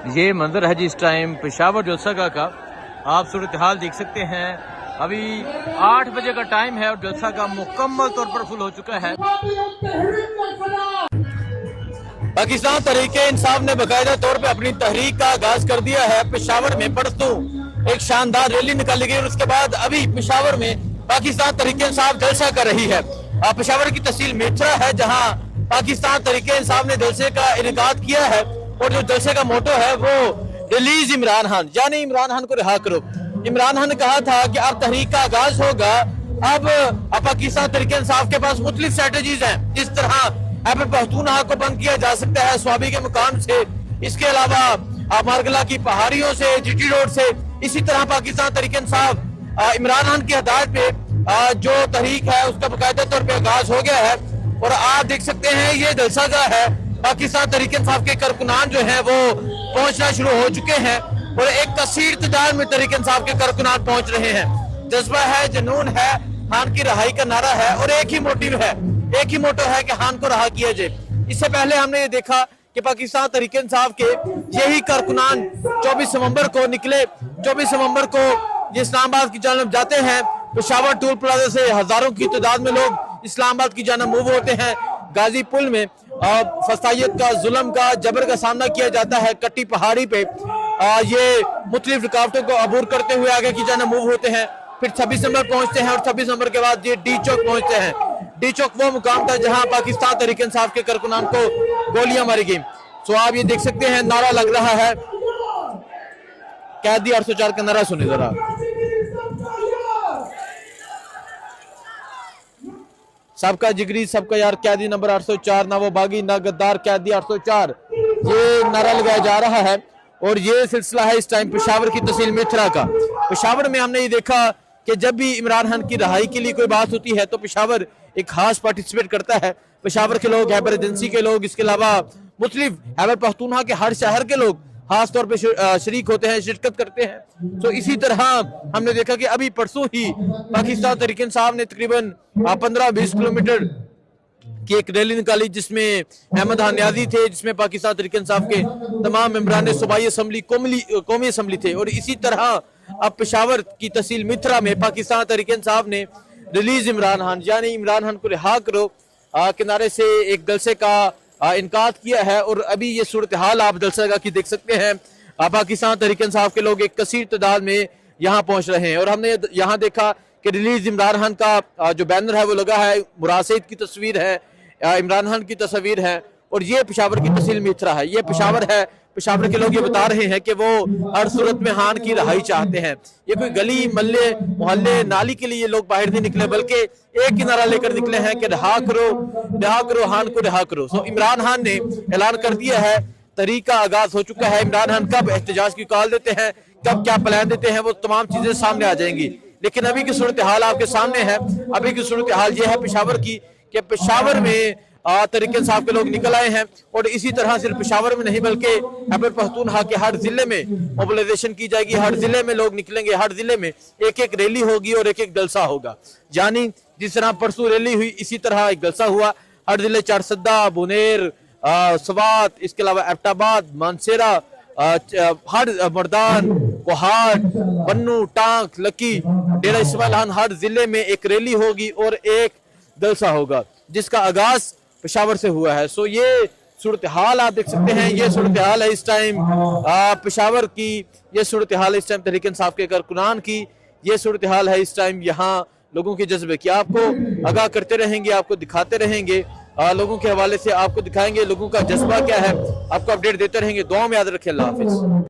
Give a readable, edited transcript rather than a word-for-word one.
ये मंजर है जी इस टाइम पेशावर जलसा का आप सूरत हाल देख सकते हैं। अभी 8 बजे का टाइम है और जलसा का मुकम्मल तौर पर फुल हो चुका है। पाकिस्तान तहरीके इंसाफ ने बाकायदा तौर पे अपनी तहरीक का आगाज कर दिया है। पेशावर में परसों एक शानदार रैली निकाली गई और उसके बाद अभी पेशावर में पाकिस्तान तहरीके इंसाफ जलसा कर रही है। पेशावर की तहसील मेथरा है जहां पाकिस्तान तहरीके इंसाफ ने जलसे का इनेकाद किया है और जो जलसे का मोटो है वो रिलीज इमरान खान, यानी इमरान खान को रिहा करो। इमरान खान ने कहा था कि अब तहरीक का आगाज होगा। अब पाकिस्तान तहरीके इंसाफ के पास मुख्तलिफ स्ट्रेटजीज हैं। जिस तरह खैबर पख्तूनख्वा को बंद किया जा सकता है स्वाबी के मुकाम से, इसके अलावा मारगला की पहाड़ियों से, जीटी रोड से, इसी तरह पाकिस्तान तहरीके इंसाफ इमरान खान की हिदायत पे जो तहरीक है उसका बाकायदा तौर पे आगाज हो गया है। और आप देख सकते हैं ये जलसा का है। पाकिस्तान तहरीके इंसाफ के कारकुनान जो है वो पहुंचना शुरू हो चुके हैं और एक कसीर तादाद में तहरीके इंसाफ के कारकुनान पहुंच रहे हैं। जज्बा है, जुनून है, खान की रहाई का नारा है और एक ही मोटिव है, एक ही मोटो है कि खान को रहा किया जाए। इससे पहले हमने ये देखा कि पाकिस्तान तहरीके इंसाफ के यही कारकुनान 24 नवंबर को निकले। 24 नवंबर को ये इस्लामाबाद की जानब जाते हैं। पेशावर टोल प्लाजा से हजारों की तादाद में लोग इस्लामाबाद की जानब मूव होते हैं। गाजी पुल में फसाइयत का, जुल्म का, जबर का सामना किया जाता है। कट्टी पहाड़ी पे ये मुख्तलिफ रुकावटों को अबूर करते हुए आगे की जानब मूव होते हैं। फिर 26 नंबर पहुंचते हैं और 26 नंबर के बाद ये डी चौक पहुंचते हैं। डी चौक वो मुकाम था जहां पाकिस्तान तहरीके इंसाफ के कारकुनान को गोलियां मारी गई। तो आप ये देख सकते हैं नारा लग रहा है, कैदी 804 का नारा सुने जरा। सबका जिगरी सबका यार कैदी नंबर 804, ना वो बागी ना गद्दार कैदी 804, ये नारा लगाया जा रहा है। और ये सिलसिला है इस टाइम पेशावर की तहसील मेथरा का। पेशावर में हमने ये देखा कि जब भी इमरान खान की रहाई के लिए कोई बात होती है तो पेशावर एक खास पार्टिसिपेट करता है। पेशावर के लोग, खैबर एजेंसी के लोग, इसके अलावा मुख्तलिफ खैबर पख्तूनख्वा के हर शहर के लोग खास तौर पे शरीक होते हैं, शिरकत करते हैं। तो इसी तरह हमने देखा कि अभी परसों ही पाकिस्तान तहरीके इंसाफ ने तकरीबन 15-20 किलोमीटर की एक रैली निकाली जिसमें अहमद हानियाजी थे, जिसमें पाकिस्तान तहरीके इंसाफ के तमाम मेंबरान सूबाई असम्बली, कौमी असम्बली थे। और इसी तरह अब पेशावर की तहसील मिथरा में पाकिस्तान तहरीके इंसाफ ने रिलीज इमरान खान, यानी इमरान खान को रिहा करो किनारे से एक जलसे का इनकाद किया है। और अभी ये सूरत हाल आप जलसा की देख सकते हैं। पाकिस्तान तहरीके इंसाफ के लोग एक कसीर तादाद में यहाँ पहुंच रहे हैं। और हमने यहाँ देखा कि रिलीज इमरान खान का जो बैनर है वो लगा है, मुराद सईद की तस्वीर है, इमरान खान की तस्वीर है। और ये पेशावर की तहसील मिथरा है, ये पेशावर है। पेशावर के लोग ये बता रहे हैं कि वो हर सूरत में खान की रहाई चाहते हैं। ये कोई गली मल्ले मोहल्ले नाली के लिए लोग बाहर नहीं निकले, बल्कि एक ही नारा लेकर निकले हैं कि रिहा करो खान को रिहा करो। सो इमरान खान ने ऐलान कर दिया है, तहरीक का आगाज हो चुका है। इमरान खान कब एहतजाज की कॉल देते हैं, कब क्या प्लान देते हैं, वो तमाम चीजें सामने आ जाएंगी। लेकिन अभी की सूरत हाल आपके सामने है। अभी की सूरत हाल ये है पेशावर की कि पेशावर में तहरीके इंसाफ के लोग निकल आए हैं। और इसी तरह सिर्फ पेशावर में नहीं बल्कि खैबर पख्तूनख्वा के हर जिले में मोबिलाइजेशन की जाएगी। हर जिले में लोग निकलेंगे, हर जिले में एक एक रैली होगी और एक एक जलसा होगा। यानी जिस तरह परसों रैली हुई इसी तरह एक जलसा हुआ। हर जिले चारसद्दा, बुनेर, स्वात, इसके अलावा एबटाबाद, मानसेरा, हर मर्दान, कोहाट, बन्नू, टांक, लकी, डेरा इस्माइल खान, हर जिले में एक रैली होगी और एक जलसा होगा जिसका आगाज पेशावर से हुआ है। सो ये सूरत हाल आप देख सकते हैं। ये सूरत हाल है इस टाइम पेशावर की, ये सूरत हाल है इस टाइम तहरीके इंसाफ के कारकुनान की, ये सूरत हाल है इस टाइम यहाँ लोगों के जज्बे की। आपको आगाह करते रहेंगे, आपको दिखाते रहेंगे, लोगों के हवाले से आपको दिखाएंगे लोगों का जज्बा क्या है, आपको अपडेट देते रहेंगे। दुआ में याद रखें। अल्लाह हाफिज।